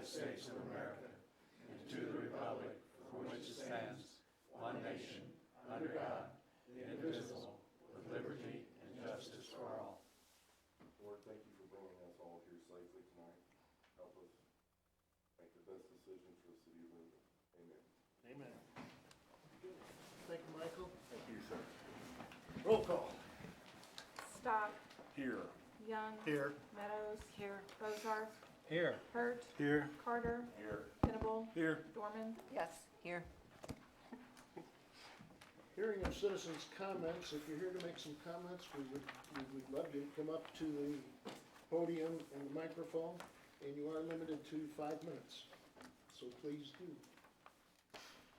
States of America and to the republic for which it stands, one nation, under God, indivisible, with liberty and justice for all. Lord, thank you for bringing us all here safely tonight. Help us make the best decision for the city of Boonville. Amen. Amen. Thank you, Michael. Thank you, sir. Roll call. Stock, Here. Young, Here. Meadows, here, Bozarth, Here. Hurt, Here. Carter, Here. Venable, Here. Dorman. Yes, here. Hearing of citizens' comments, if you're here to make some comments, we would love you to come up to the podium and the microphone, and you are limited to 5 minutes, so please do.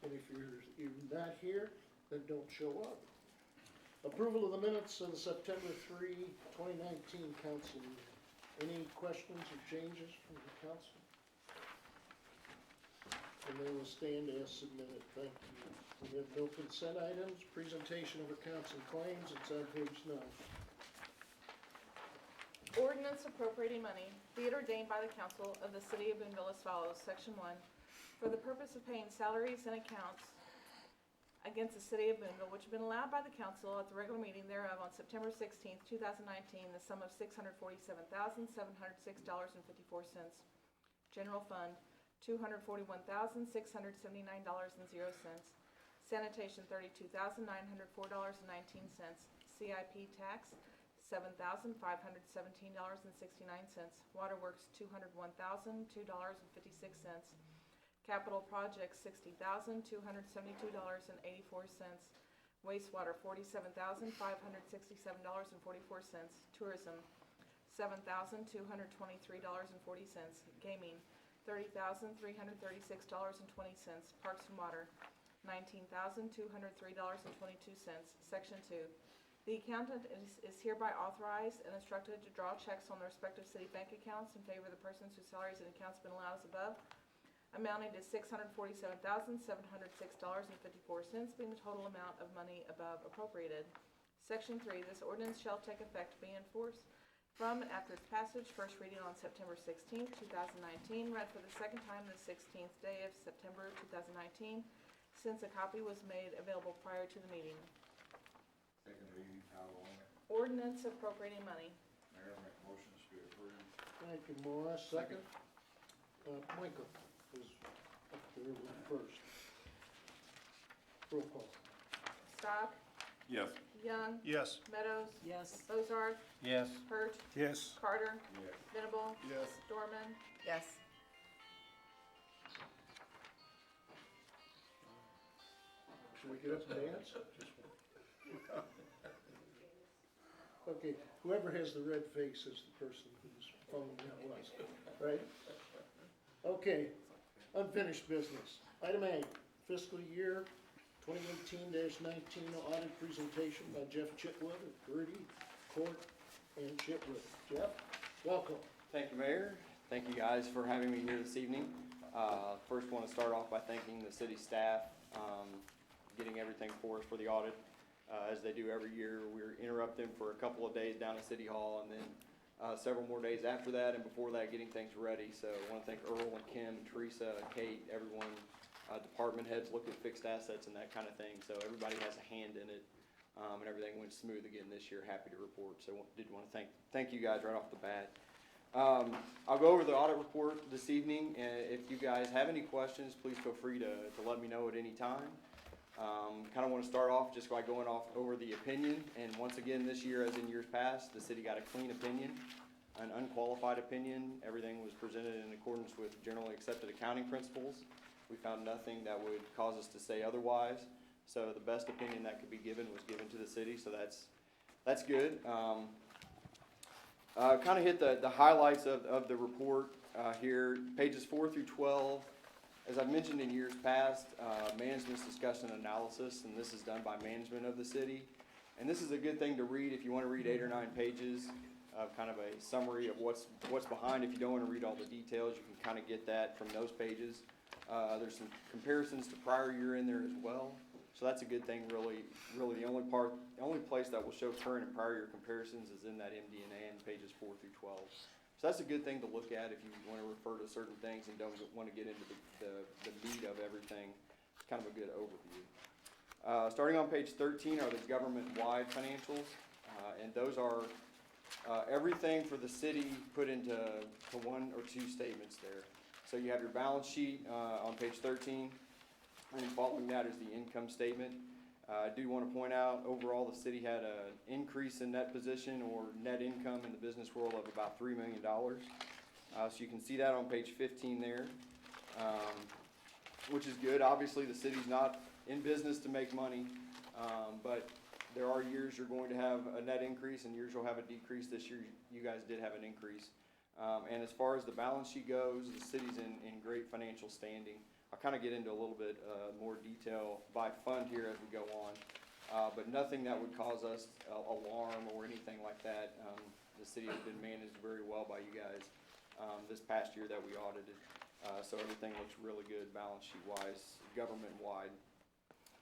And if you're not here, then don't show up. Approval of the minutes of the September 3, 2019 council meeting. Any questions or changes from the council? And they will stand as submitted. Thank you. We have no consent items, presentation of accounts and claims, it's on page 9. Ordinance appropriating money, be it ordained by the council of the city of Boonville as follows. Section 1, for the purpose of paying salaries and accounts against the city of Boonville, which have been allowed by the council at the regular meeting thereof on September 16th, 2019, the sum of $647,706.54. General fund, $241,679.00. Sanitation, $32,904.19. CIP tax, $7,517.69. Waterworks, $201,002.56. Capital projects, $60,272.84. Wastewater, $47,567.44. Tourism, $7,223.40. Gaming, $30,336.20. Parks and Water, $19,203.22. Section 2. The accountant is hereby authorized and instructed to draw checks on the respective city bank accounts in favor of the persons whose salaries and accounts have been allowed as above, amounting to $647,706.54, being the total amount of money above appropriated. Section 3. This ordinance shall take effect to be enforced from and after its passage, first reading on September 16th, 2019, read for the second time the 16th day of September 2019, since a copy was made available prior to the meeting. Second reading, title only. Ordinance appropriating money. Mayor, make motions to be approved. Thank you, Morris. Second. Michael is up there with first. Roll call. Stock, Yes. Young, Yes. Meadows, Yes. Bozarth, Yes. Hurt, Yes. Carter, Yes. Venable, Yes. Dorman. Yes. Should we get up and dance? Okay, whoever has the red face is the person whose phone that was, right? Okay, unfinished business. Item A, fiscal year 2018-19 audit presentation by Jeff Chitwood of Gertie, Court, and Chitwood. Jeff, welcome. Thank you, Mayor. Thank you guys for having me here this evening. First, want to start off by thanking the city staff, getting everything for us for the audit. As they do every year, we interrupt them for a couple of days down at City Hall, and then several more days after that, and before that, getting things ready. So I want to thank Earl and Kim, Teresa, Kate, everyone, department heads look at fixed assets and that kind of thing. So everybody has a hand in it, and everything went smooth again this year. Happy to report. So did want to thank you guys right off the bat. I'll go over the audit report this evening, and if you guys have any questions, please feel free to let me know at any time. Kind of want to start off just by going off over the opinion, and once again this year, as in years past, the city got a clean opinion, an unqualified opinion. Everything was presented in accordance with generally accepted accounting principles. We found nothing that would cause us to say otherwise, so the best opinion that could be given was given to the city, so that's good. Kind of hit the highlights of the report here, pages 4 through 12. As I've mentioned in years past, management's discussion and analysis, and this is done by management of the city. And this is a good thing to read if you want to read 8 or 9 pages of kind of a summary of what's behind. If you don't want to read all the details, you can kind of get that from those pages. There's some comparisons to prior year in there as well. So that's a good thing, really. The only place that will show current and prior year comparisons is in that MD&A in pages 4 through 12. So that's a good thing to look at if you want to refer to certain things and don't want to get into the meat of everything. It's kind of a good overview. Starting on page 13 are the government-wide financials, and those are everything for the city put into one or two statements there. So you have your balance sheet on page 13, and following that is the income statement. I do want to point out, overall, the city had an increase in net position or net income in the business world of about $3 million. So you can see that on page 15 there, which is good. Obviously, the city's not in business to make money, but there are years you're going to have a net increase and years you'll have a decrease. This year, you guys did have an increase. And as far as the balance sheet goes, the city's in great financial standing. I'll kind of get into a little bit more detail by fund here as we go on, but nothing that would cause us alarm or anything like that. The city has been managed very well by you guys this past year that we audited, so everything looks really good balance sheet wise, government wide,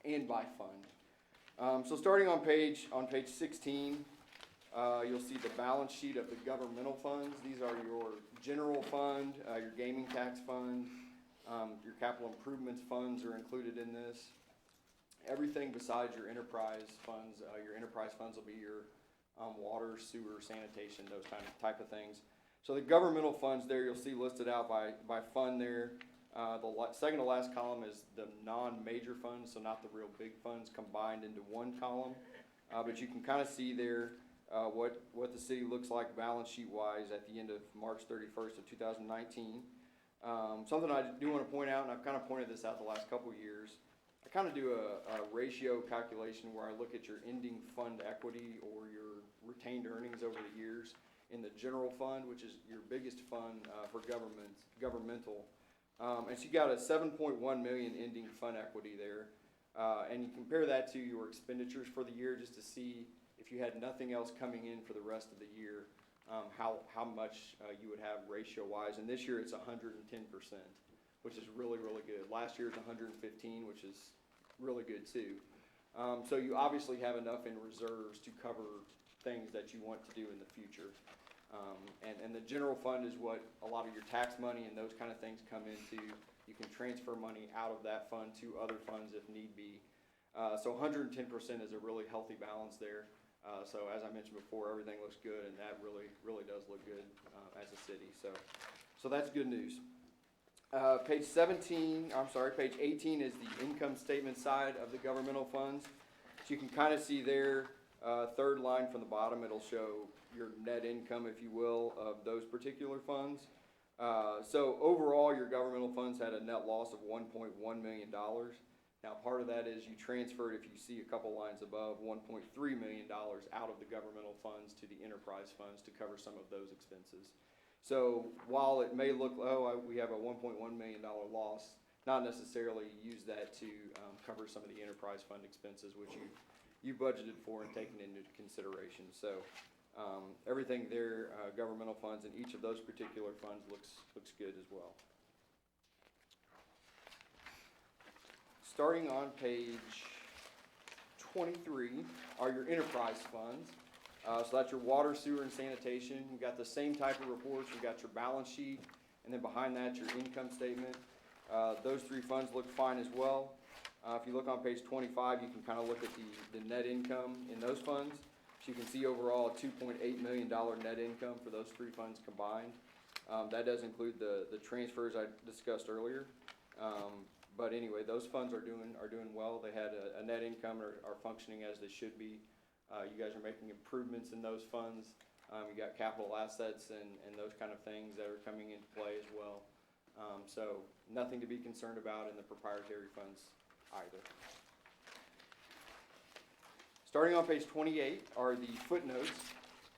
and by fund. So starting on page 16, you'll see the balance sheet of the governmental funds. These are your general fund, your gaming tax fund. Your capital improvements funds are included in this. Everything besides your enterprise funds will be your water, sewer, sanitation, those type of things. So the governmental funds there, you'll see listed out by fund there. The second to last column is the non-major funds, so not the real big funds combined into one column. But you can kind of see there what the city looks like balance sheet wise at the end of March 31st of 2019. Something I do want to point out, and I've kind of pointed this out the last couple of years, I kind of do a ratio calculation where I look at your ending fund equity or your retained earnings over the years in the general fund, which is your biggest fund for governmental. And so you got a $7.1 million ending fund equity there, and you compare that to your expenditures for the year just to see if you had nothing else coming in for the rest of the year. How much you would have ratio-wise, and this year it's 110%, which is really, really good. Last year it's 115, which is really good too. So you obviously have enough in reserves to cover things that you want to do in the future. And the general fund is what a lot of your tax money and those kind of things come into. You can transfer money out of that fund to other funds if need be. So 110% is a really healthy balance there. So as I mentioned before, everything looks good, and that really, really does look good as a city. So that's good news. Page 18 is the income statement side of the governmental funds. So you can kind of see there, third line from the bottom, it'll show your net income, if you will, of those particular funds. So overall, your governmental funds had a net loss of $1.1 million. Now, part of that is you transferred, if you see a couple lines above, $1.3 million out of the governmental funds to the enterprise funds to cover some of those expenses. So while it may look, we have a $1.1 million loss, not necessarily use that to cover some of the enterprise fund expenses, which you budgeted for and taken into consideration. So everything there, governmental funds in each of those particular funds looks good as well. Starting on page 23 are your enterprise funds. So that's your water, sewer, and sanitation. You've got the same type of reports. You've got your balance sheet, and then behind that, your income statement. Those three funds look fine as well. If you look on page 25, you can kind of look at the net income in those funds. So you can see overall a $2.8 million net income for those three funds combined. That does include the transfers I discussed earlier. But anyway, those funds are doing well. They had a net income, are functioning as they should be. You guys are making improvements in those funds. You got capital assets and those kind of things that are coming into play as well. So nothing to be concerned about in the proprietary funds either. Starting on page 28 are the footnotes.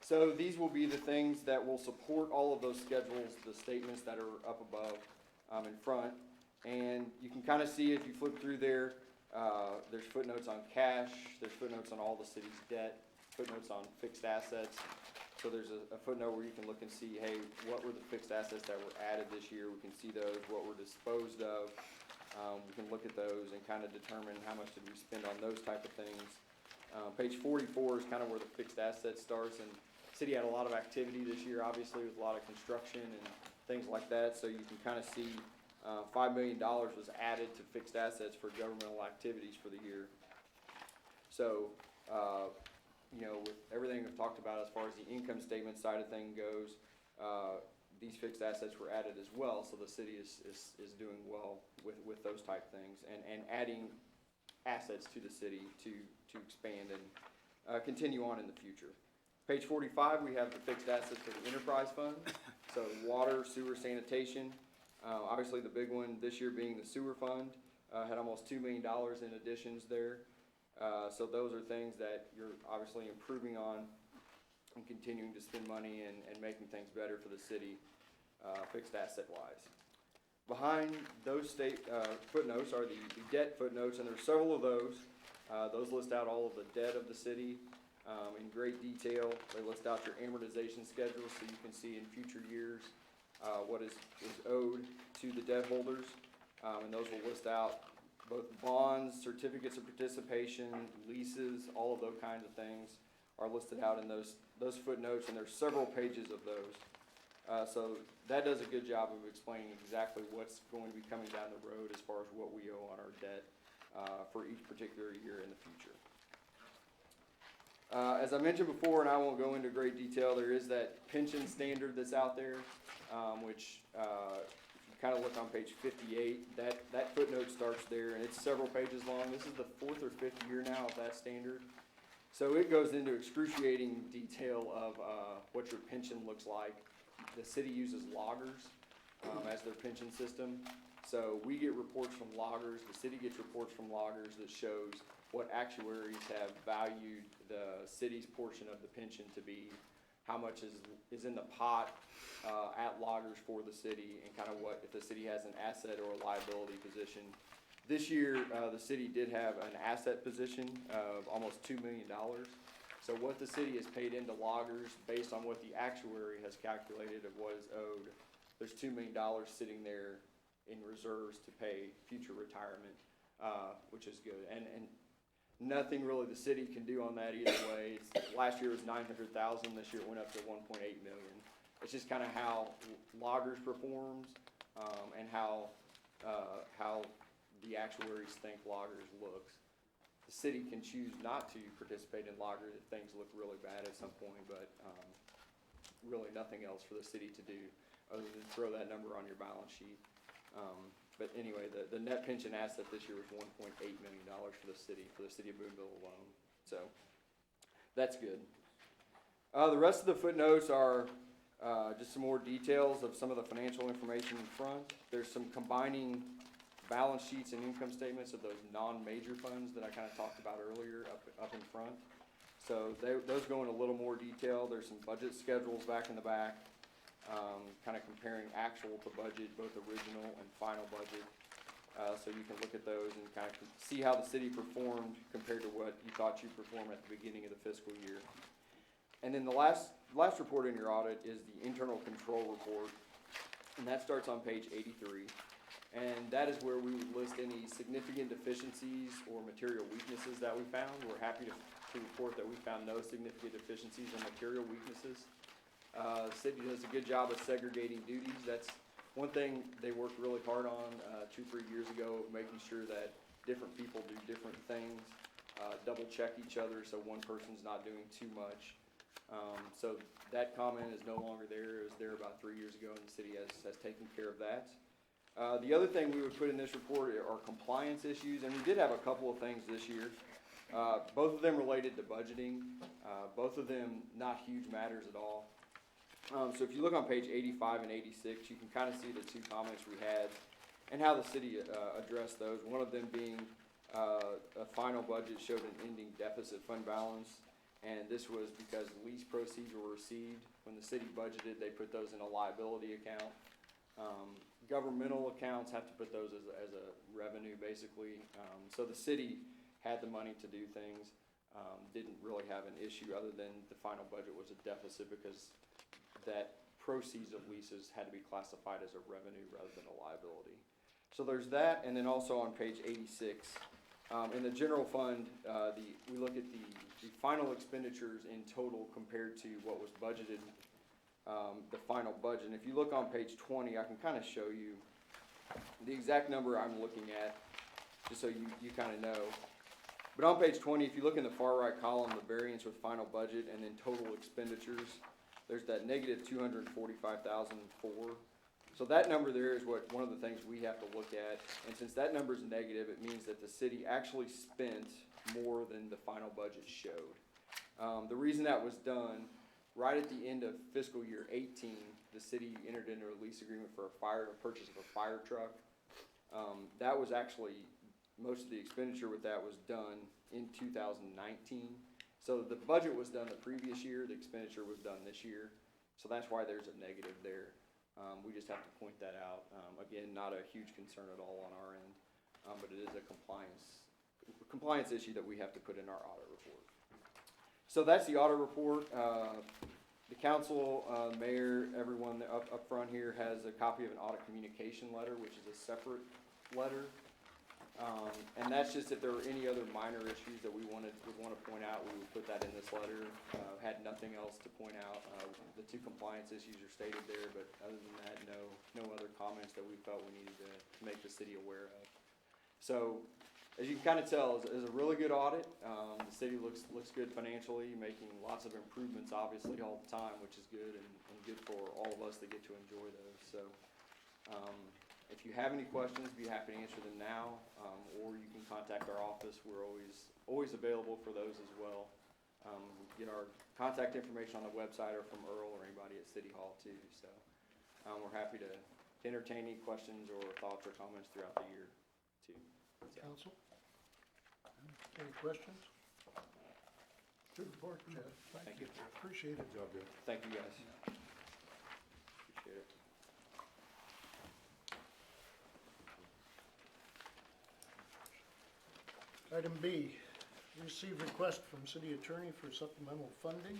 So these will be the things that will support all of those schedules, the statements that are up above in front. And you can kind of see if you flip through there, there's footnotes on cash, there's footnotes on all the city's debt, footnotes on fixed assets. So there's a footnote where you can look and see, hey, what were the fixed assets that were added this year? We can see those, what were disposed of. We can look at those and kind of determine how much did we spend on those type of things. Page 44 is kind of where the fixed asset starts, and City had a lot of activity this year, obviously, with a lot of construction and things like that, so you can kind of see $5 million was added to fixed assets for governmental activities for the year. So, you know, with everything we've talked about as far as the income statement side of thing goes, these fixed assets were added as well, so the city is doing well with those type things, and adding assets to the city to expand and continue on in the future. Page 45, we have the fixed assets for the enterprise fund, so water, sewer, sanitation. Obviously, the big one this year being the sewer fund, had almost $2 million in additions there. So those are things that you're obviously improving on and continuing to spend money and making things better for the city, fixed asset wise. Behind those footnotes are the debt footnotes, and there's several of those. Those list out all of the debt of the city in great detail. They list out your amortization schedule so you can see in future years what is owed to the debt holders. And those will list out both bonds, certificates of participation, leases, all of those kinds of things are listed out in those footnotes, and there's several pages of those. So that does a good job of explaining exactly what's going to be coming down the road as far as what we owe on our debt for each particular year in the future. As I mentioned before, and I won't go into great detail, there is that pension standard that's out there, which if you kind of look on page 58, that footnote starts there, and it's several pages long. This is the 4th or 5th year now of that standard. So it goes into excruciating detail of what your pension looks like. The city uses loggers as their pension system. So we get reports from loggers, the city gets reports from loggers that shows what actuaries have valued the city's portion of the pension to be, how much is in the pot at loggers for the city, and kind of what, if the city has an asset or a liability position. This year, the city did have an asset position of almost $2 million. So what the city has paid into loggers, based on what the actuary has calculated of what is owed, there's $2 million sitting there in reserves to pay future retirement, which is good. And nothing really the city can do on that either way. Last year was $900,000. This year it went up to $1.8 million. It's just kind of how loggers performs and how the actuaries think loggers looks. The city can choose not to participate in loggers if things look really bad at some point, but really nothing else for the city to do other than throw that number on your balance sheet. But anyway, the net pension asset this year was $1.8 million for the city of Boonville alone. So that's good. The rest of the footnotes are just some more details of some of the financial information in front. There's some combining balance sheets and income statements of those non-major funds that I kind of talked about earlier up in front. So those go in a little more detail. There's some budget schedules back in the back, kind of comparing actual to budget, both original and final budget. So you can look at those and kind of see how the city performed compared to what you thought you'd perform at the beginning of the fiscal year. And then the last report in your audit is the internal control report, and that starts on page 83. And that is where we would list any significant deficiencies or material weaknesses that we found. We're happy to report that we found no significant deficiencies or material weaknesses. The city does a good job of segregating duties. That's one thing they worked really hard on 2-3 years ago, making sure that different people do different things, double check each other so one person's not doing too much. So that comment is no longer there. It was there about 3 years ago, and the city has taken care of that. The other thing we would put in this report are compliance issues, and we did have a couple of things this year. Both of them related to budgeting, both of them not huge matters at all. So if you look on page 85 and 86, you can kind of see the two comments we had and how the city addressed those. One of them being a final budget showed an ending deficit fund balance, and this was because lease proceeds were received. When the city budgeted, they put those in a liability account. Governmental accounts have to put those as a revenue, basically. So the city had the money to do things, didn't really have an issue other than the final budget was a deficit because that proceeds of leases had to be classified as a revenue rather than a liability. So there's that, and then also on page 86, In the general fund, we look at the final expenditures in total compared to what was budgeted, the final budget. And if you look on page 20, I can kind of show you the exact number I'm looking at, just so you kind of know. But on page 20, if you look in the far right column, the variance with final budget and then total expenditures, there's that negative 245,004. So that number there is one of the things we have to look at. And since that number is negative, it means that the city actually spent more than the final budget showed. The reason that was done, right at the end of fiscal year 18, the city entered into a lease agreement for a purchase of a fire truck. That was actually, most of the expenditure with that was done in 2019. So the budget was done the previous year, the expenditure was done this year. So that's why there's a negative there. We just have to point that out. Again, not a huge concern at all on our end, but it is a compliance issue that we have to put in our audit report. So that's the audit report. The council, mayor, everyone up front here has a copy of an audit communication letter, which is a separate letter. And that's just if there were any other minor issues that we would want to point out, we would put that in this letter. Had nothing else to point out. The two compliance issues are stated there, but other than that, no other comments that we felt we needed to make the city aware of. So, as you can kind of tell, it's a really good audit. The city looks good financially, making lots of improvements, obviously, all the time, which is good and good for all of us that get to enjoy those. So, if you have any questions, be happy to answer them now, or you can contact our office. We're always available for those as well. Get our contact information on the website or from Earl or anybody at City Hall too. So we're happy to entertain any questions or thoughts or comments throughout the year too. So. Council? Any questions? Good report, Chad. Thank you. Appreciate it. Good job, Bill. Thank you guys. Appreciate it. Item B, receive request from city attorney for supplemental funding.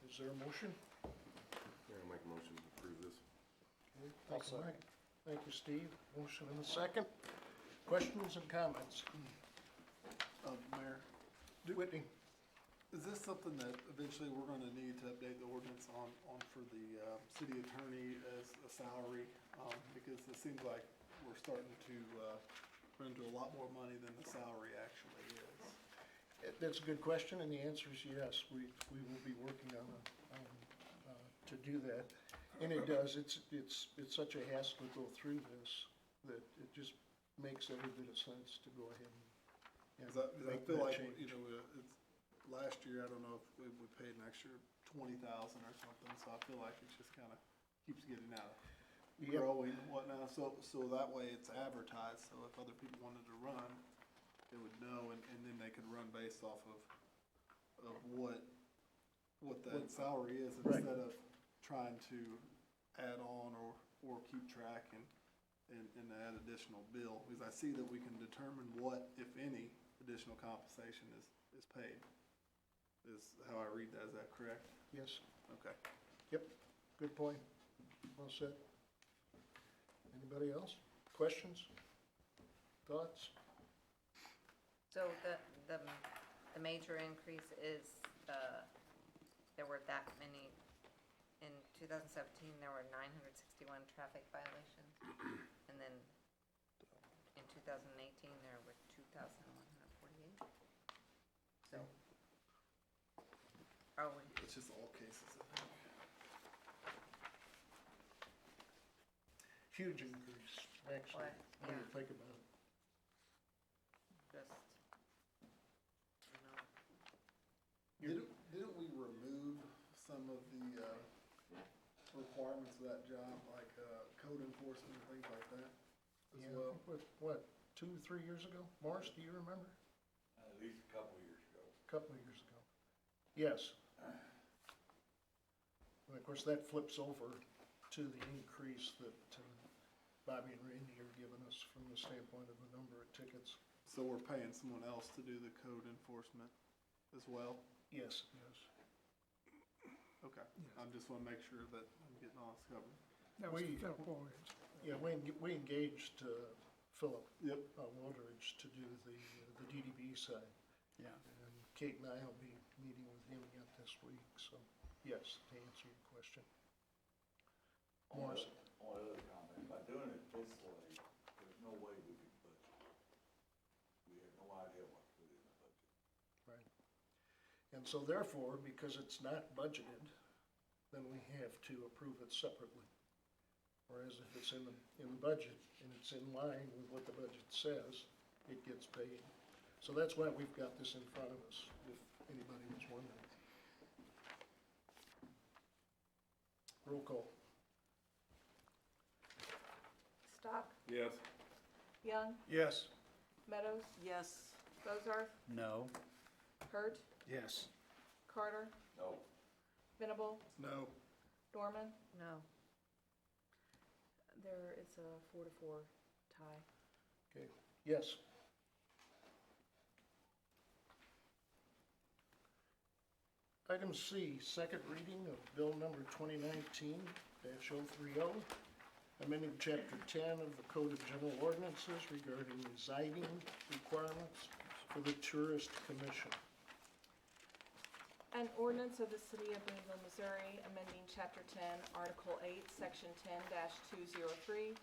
Is there a motion? Yeah, I'll make a motion to approve this. Okay, thank you, Mike. Thank you, Steve. Motion and a second. Questions and comments? Mayor, Whitney? is this something that eventually we're gonna need to update the ordinance on for the, city attorney as a salary? Because it seems like we're starting to, run into a lot more money than the salary actually is. That's a good question, and the answer is yes. We will be working on to do that. And it does, it's such a hassle to go through this, that it just makes every bit of sense to go ahead and 'Cause I make feel that like, change. you know, it's, last year, I don't know if we paid an extra 20,000 or something, so I feel like it just kinda keeps getting out of Yep. growing and whatnot, so that way it's advertised, so if other people wanted to run, they would know, and then they could run based off of what that salary is, Right. instead of trying to add on or keep track and add additional bill, because I see that we can determine what, if any, additional compensation is paid, is how I read that, is that correct? Yes, Okay. good point. Well said. Anybody else? Questions? Thoughts? So the major increase is there were that many, in 2017, there were 961 traffic violations. And then in 2018, there were 2,148. So, are we, It's just all cases, I think. Huge increase, actually, What? when you Yeah. think about it. just, you know, Didn't we remove some of the requirements of that job, like code enforcement and things like that as Yeah, well? what, 2-3 years ago? Morris, do you remember? At least a couple of years ago. A couple of years ago. Yes. And of course, that flips over to the increase that Bobby and Randy are giving us from the standpoint of the number of tickets. So we're paying someone else to do the code enforcement as well? Yes, yes. Okay, I just wanna make sure that I'm getting all this covered. Yeah, we engaged Philip Yep. Wooldridge Rogers to do the DDB side. Yeah. And Kate and I will be meeting with him yet this week, so yes, to answer your question. Morris? One other comment, by doing it this way, there's no way we could budget. We have no idea what to put in the budget. Right. And so therefore, because it's not budgeted, then we have to approve it separately. Whereas if it's in the budget and it's in line with what the budget says, it gets paid. So that's why we've got this in front of us, if anybody was wondering. Roll call. Stock, Yes. Young, Yes. Meadows, Yes. Bozarth, No. Hurt, Yes. Carter, No, Venable, No. Dorman. No. There is a 4-4 tie. Okay, yes. Item C, second reading of bill number 2019-030, amending chapter 10 of the Code of General Ordinances regarding residing requirements for the Tourist Commission. An ordinance of the City of Boonville, Missouri, amending Chapter 10, Article 8, Section 10-203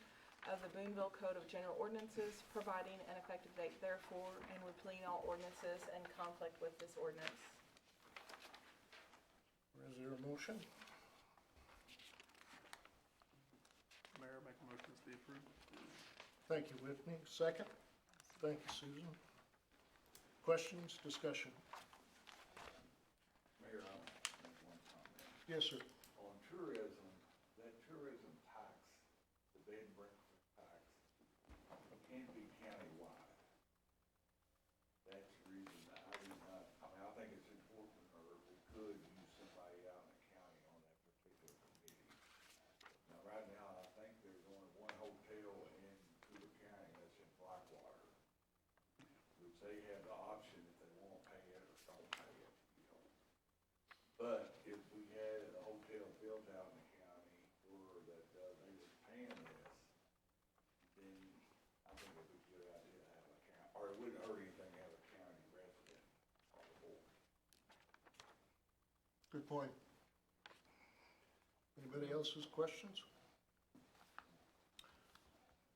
of the Boonville Code of General Ordinances, providing an effective date therefore, and repealing all ordinances in conflict with this ordinance. Is there a motion? Mayor, make a motion to be approved. Thank you, Whitney. Second? Thank you, Susan. Questions, discussion? Mayor, I'll make one comment. Yes, sir. On tourism, that tourism tax, the bed and breakfast tax, can be countywide. That's the reason, I think it's important, or we could use somebody out in the county on that particular committee. Now, right now, I think there's only one hotel in Cooper County that's in Blackwater, which they have the option if they wanna pay it or don't pay it, you know. But if we had a hotel built out in the county or that, they were paying this, then I think it'd be a good idea to have a county, or it wouldn't hurt anything to have a county resident on the board. Good point. Anybody else's questions?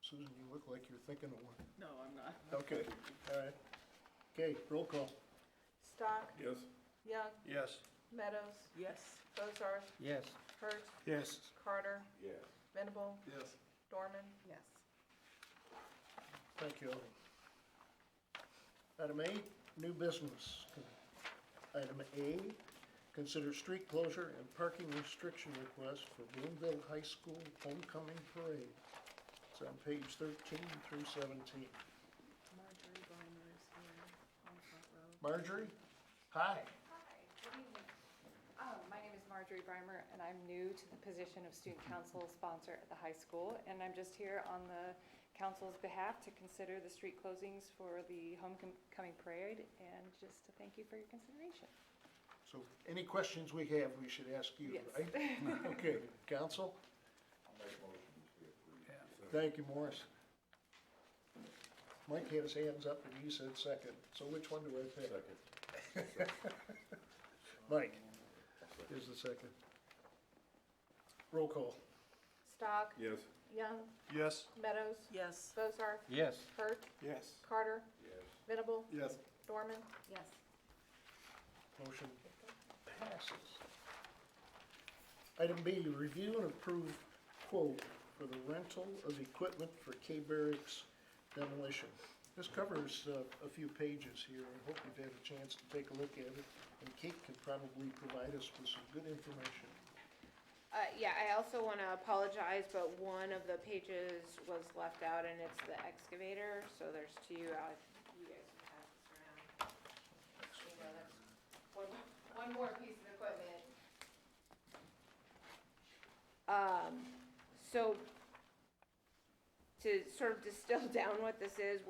Susan, you look like you're thinking of one. No, I'm not. Okay, all right. Okay, roll call. Stock, Yes. Young, Yes. Meadows, Yes. Bozarth, Yes. Hurt, Yes. Carter, Yes. Venable, Yes. Dorman. Yes. Thank you. Item 8, new business. Item A, consider street closure and parking restriction request for Boonville High School Homecoming Parade. It's on page 13 through 17. Marjorie Breimer is here on Front Row. Marjorie? Hi. Hi, good evening. My name is Marjorie Breimer, and I'm new to the position of student council sponsor at the high school. And I'm just here on the council's behalf to consider the street closings for the homecoming parade and just to thank you for your consideration. So any questions we have, we should ask you, Yes. right? Okay, council? I'll make a motion to be approved. Thank you, Morris. Mike had his hands up and he said second. So which one do I pick? Second. Mike is the second. Roll call. Stock, Yes. Young, Yes. Meadows, Yes. Bozarth, Yes. Hurt, Yes. Carter, Yes. Venable, Yes. Dorman. Yes. Motion passes. Item B, review and approve quote for the rental of equipment for K Barracks demolition. This covers a few pages here. I hope you've had a chance to take a look at it, and Kate can probably provide us with some good information. Yeah, I also want to apologize, but one of the pages was left out, and it's the excavator, so there's two. You guys can pass this around. You know, that's one more piece of equipment. So to sort of distill down what this is,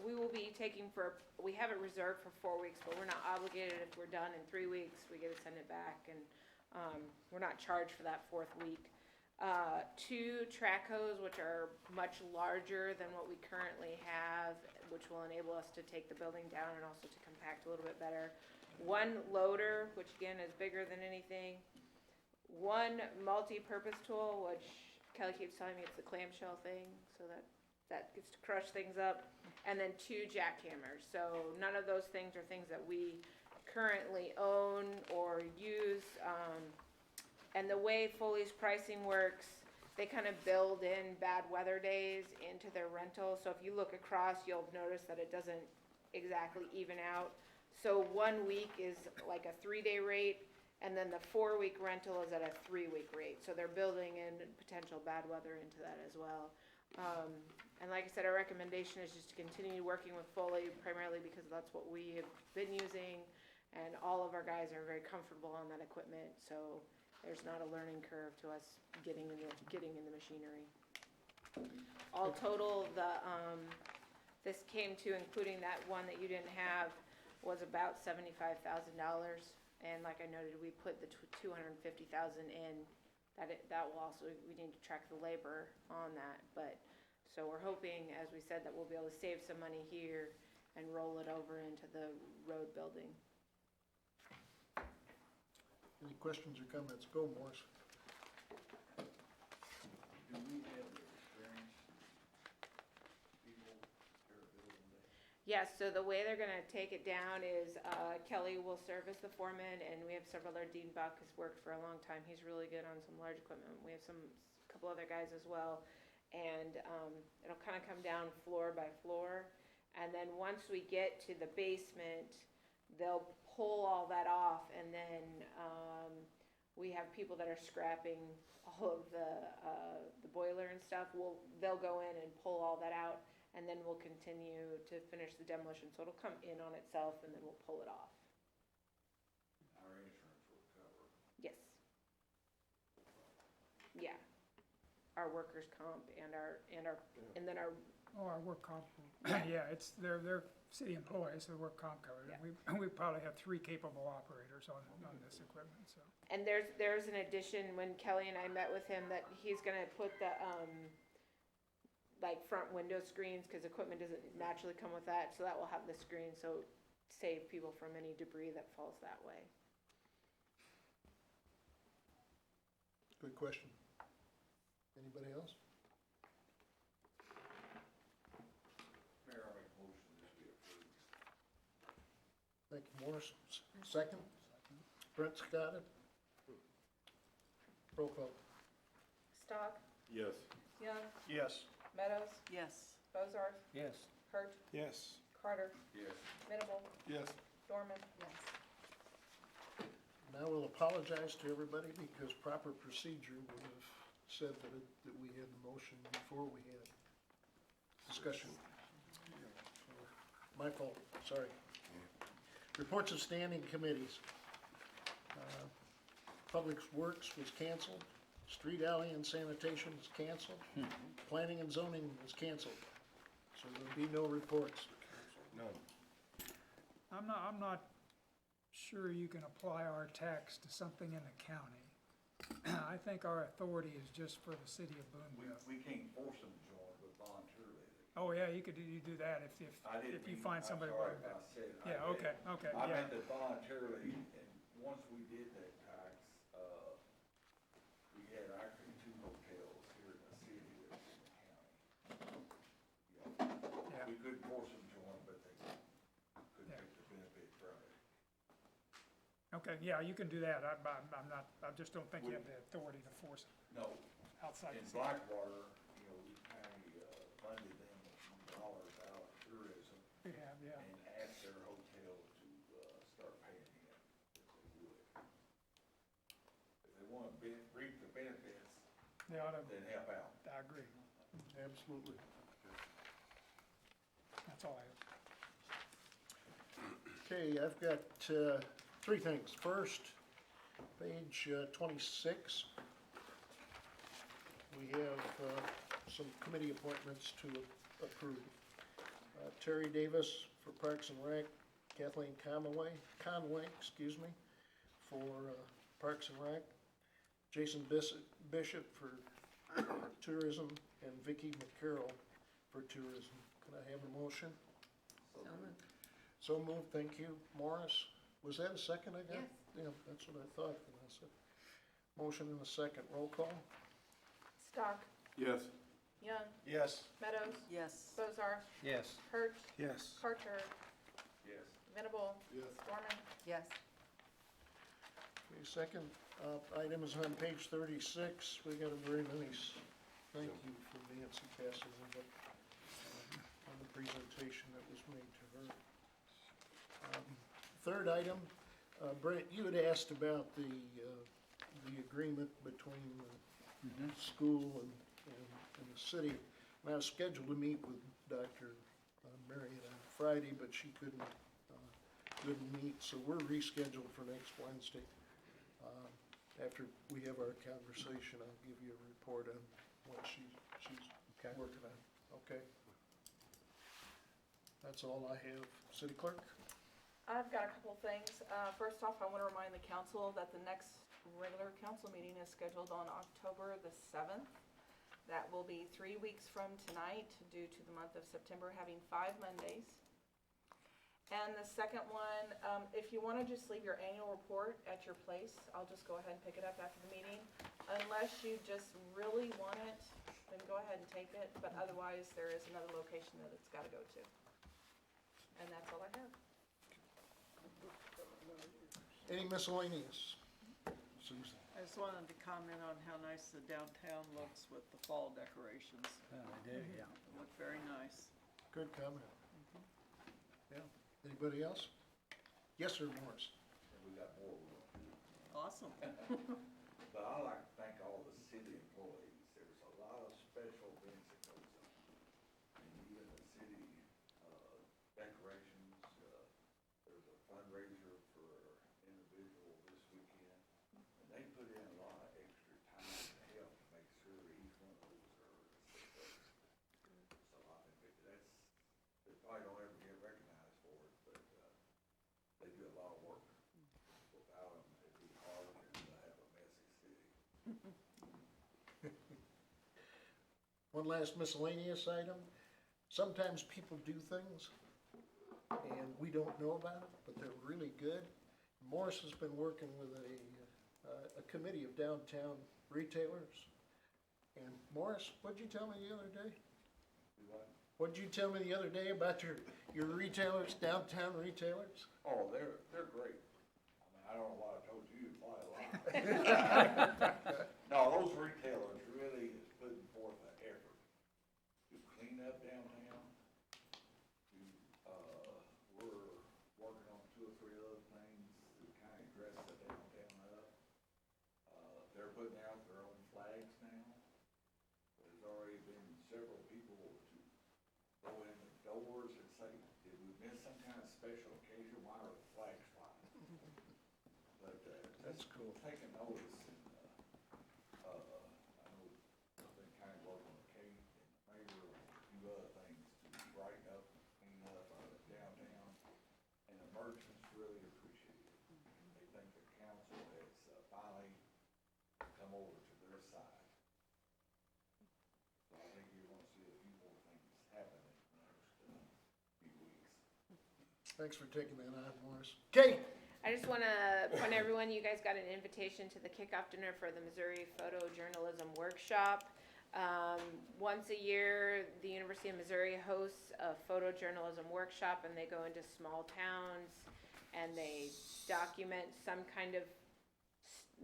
we will be taking we have it reserved for 4 weeks, but we're not obligated. If we're done in 3 weeks, we get to send it back, and we're not charged for that 4th week. 2 track hose, which are much larger than what we currently have, which which will enable us to take the building down and also to compact a little bit better. One loader, which again is bigger than anything. One multi-purpose tool, which Kelly keeps telling me it's the clamshell thing, so that gets to crush things up. And then 2 jackhammers. So none of those things are things that we currently own or use. And the way Foley's pricing works, they kind of build in bad weather days into their rental. So if you look across, you'll notice that it doesn't exactly even out. So 1 week is like a 3-day rate, and then the 4-week rental is at a 3-week rate. So they're building in potential bad weather into that as well. And like I said, our recommendation is just to continue working with Foley, primarily because that's what we have been using, and all of our guys are very comfortable on that equipment, so there's not a learning curve to us getting in the machinery. All total, this came to, including that one that you didn't have, was about $75,000, and like I noted, we put the $250,000 in. That will also, we need to track the labor on that, but. So we're hoping, as we said, that we'll be able to save some money here and roll it over into the road building. Any questions or comments? Go, Morris. Do we have the experienced people here at building that? Yes, so the way they're gonna take it down is, Kelly will serve as the foreman, and we have several other, Dean Buck has worked for a long time, he's really good on some large equipment, we have a couple other guys as well. And it'll kind of come down floor by floor. And then once we get to the basement, they'll pull all that off. And then we have people that are scrapping all of the boiler and stuff. They'll go in and pull all that out. And then we'll continue to finish the demolition. So it'll come in on itself, and then we'll pull it off. Our insurance will cover. Yes. Yeah. Our workers' comp and then our, Oh, our work comp, yeah, they're city employees, so the work comp covers it. We probably have 3 capable operators on this equipment, so. and there's an addition, when Kelly and I met with him, that he's gonna put the, like front window screens, cause equipment doesn't naturally come with that, so that will have the screen, so save people from any debris that falls that way. Good question. Anybody else? Mayor, I make a motion this be approved. Thank you, Morris. Second? Brent's got it. Roll call. Stock, Yes. Young, Yes. Meadows, Yes. Bozarth, Yes. Hurt, Yes. Carter, Yes. Minimal, Yes. Dorman. Yes. Now we'll apologize to everybody because proper procedure would have said that we had the motion before we had discussion. My fault, sorry. Reports of standing committees. Public Works was canceled. Street, alley, and sanitation was canceled. Planning and zoning was canceled. So there'll be no reports. None. I'm not sure you can apply our tax to something in the county. I think our authority is just for the city of Boonville. We can't force them to join, but voluntarily. Oh, yeah, you do that if you find somebody. I'm sorry if I said. Yeah, okay, I yeah. meant that voluntarily, and once we did that tax, we had actually 2 hotels here in the city that was in the county. Yeah. We couldn't force them to join, but they could Yeah. take the benefit from it. Okay, yeah, you can do that. I just don't think you have the authority to force it No, outside in the city. Blackwater, we kind of funded them with some dollars out of tourism We have, yeah. and asked their hotel to start paying in if they would. If they want to reap the benefits, They ought to, then help out. I agree. Absolutely. That's all I have. Okay, I've got 3 things. First, page 26. We have some committee appointments to approve. Terry Davis for Parks and Rec, Kathleen Conway, for Parks and Rec, Jason Bishop for Tourism, and Vicki McCarroll for Tourism. Can I have a motion? So moved, thank you. Morris, was that a second I got? Yes. Yeah, that's what I thought, Vanessa. Motion and a second, roll call? Stock, Yes. Young, Yes. Meadows, Yes. Bozar, Yes. Hurt, Yes. Carter, Yes. Venable, Yes. Gorman. Yes. Okay, second, item is on page 36. We got a very nice thank you from Nancy passing it up on the presentation that was made to her. Third item, Brent, you had asked about the agreement between the school and the city. And I was scheduled to meet with Dr. Marriott on Friday, but she couldn't meet, so we're rescheduled for next Wednesday. After we have our conversation, I'll give you a report on what she's working on, okay? That's all I have. City Clerk? I've got a couple things. First off, I want to remind the council that the next regular council meeting is scheduled on October the 7th. That will be 3 weeks from tonight due to the month of September having 5 Mondays. And the second one, if you want to just leave your annual report at your place, I'll just go ahead and pick it up after the meeting. Unless you just really want it, then go ahead and take it, but otherwise there is another location that it's got to go to. And that's all I have. Any miscellaneous? Susan? I just wanted to comment on how nice the downtown looks with the fall decorations. I do, yeah. It looked very nice. Good comment. Yeah. Anybody else? Yes, sir, Morris. And we got more work to do. Awesome. But I'd like to thank all the city employees. There's a lot of special events that goes on. And even the city, decorations, there's a fundraiser for individual this weekend. And they put in a lot of extra time to help to make sure each one of those are successful. So I think that's, they probably don't ever get recognized for it, but, they do a lot of work. Without them, it'd be hard to have a messy city. One last miscellaneous item. Sometimes people do things and we don't know about it, but they're really good. Morris has been working with a committee of downtown retailers. And Morris, what'd you tell me the other day? Do what? What'd you tell me the other day about your retailers, downtown retailers? Oh, they're great. I mean, I don't know what I told you, you probably a lot. No, those retailers really is putting forth an effort to clean up downtown. We're working on 2 or 3 other things to kind of dress the downtown up. They're putting out their own flags now. There's already been several people to go in the doors and say, did we miss some kind of special occasion? Why are the flags flying? But, That's cool. taking notice, and, I know I've been kind of working with Kate and the mayor and a few other things to brighten up, clean up downtown, and the merchants really appreciate it. They think the council has finally come over to their side. So I think you're gonna see a few more things happen in the next few weeks. Thanks for taking that on, Morris. Kate? I just want to point everyone, you guys got an invitation to the kickoff dinner for the Missouri Photojournalism Workshop. Once a year, the University of Missouri hosts a photojournalism workshop, and they go into small towns and they document some kind of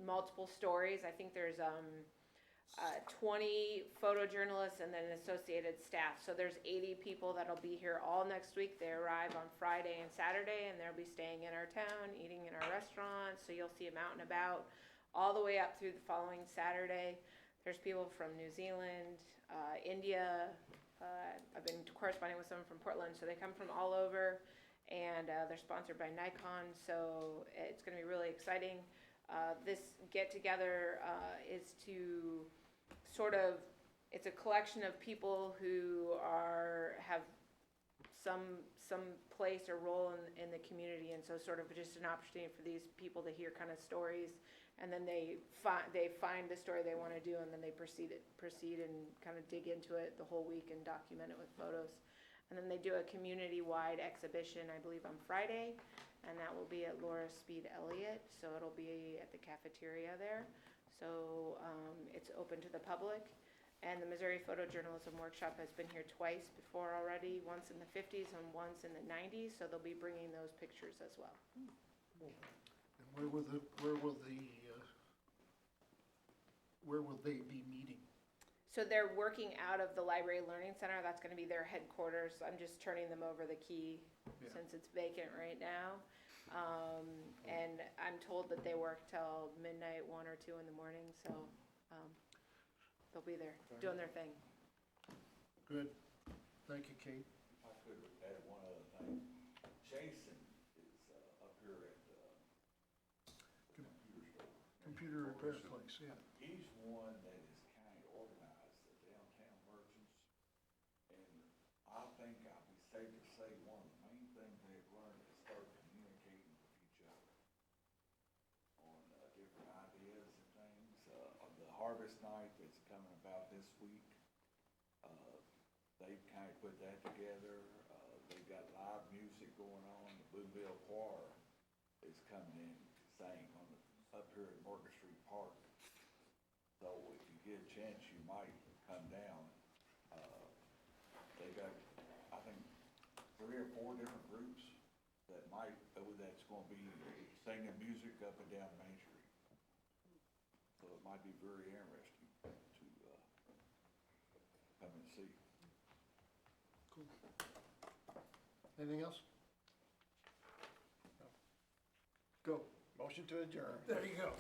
multiple stories. I think there's 20 photojournalists and then associated staff. So there's 80 people that'll be here all next week. They arrive on Friday and Saturday, and they'll be staying in our town, eating in our restaurants. So you'll see them out and about all the way up through the following Saturday. There's people from New Zealand, India. I've been corresponding with someone from Portland, so they come from all over, and they're sponsored by Nikon. So it's going to be really exciting. This get-together is to sort of, it's a collection of people who have some place or role in the community, and so sort of just an opportunity for these people to hear kind of stories, and then they find the story they want to do, and then they proceed and kind of dig into it the whole week and document it with photos. And then they do a community-wide exhibition, I believe, on Friday, and that will be at Laura Speed Elliott, so it'll be at the cafeteria there. So, it's open to the public. And the Missouri Photojournalism Workshop has been here twice before already, once in the 50s and once in the 90s, so they'll be bringing those pictures as well. And where will they be meeting? So they're working out of the Library Learning Center, that's gonna be their headquarters. I'm just turning them over the key Yeah. since it's vacant right now. And I'm told that they work till midnight, 1 or 2 in the morning, so, they'll be there, doing their thing. Good. Thank you, Kate. If I could add one other thing, Jason is, up here at, the computer store. Computer repair place, yeah. He's one that is kind of organized, the downtown merchants. And I think I'll be safe to say one of the main things they've learned is start communicating with each other on different ideas and things. The harvest night that's coming about this week, they've kind of put that together. They've got live music going on. The Boonville Choir is coming in to sing on up here at Morgan Street Park. So if you get a chance, you might come down. They got, I think, 3 or 4 different groups that's gonna be singing music up and down Main Street. So it might be very interesting to, come and see. Cool. Anything else? No. Go. Motion to adjourn. There you go.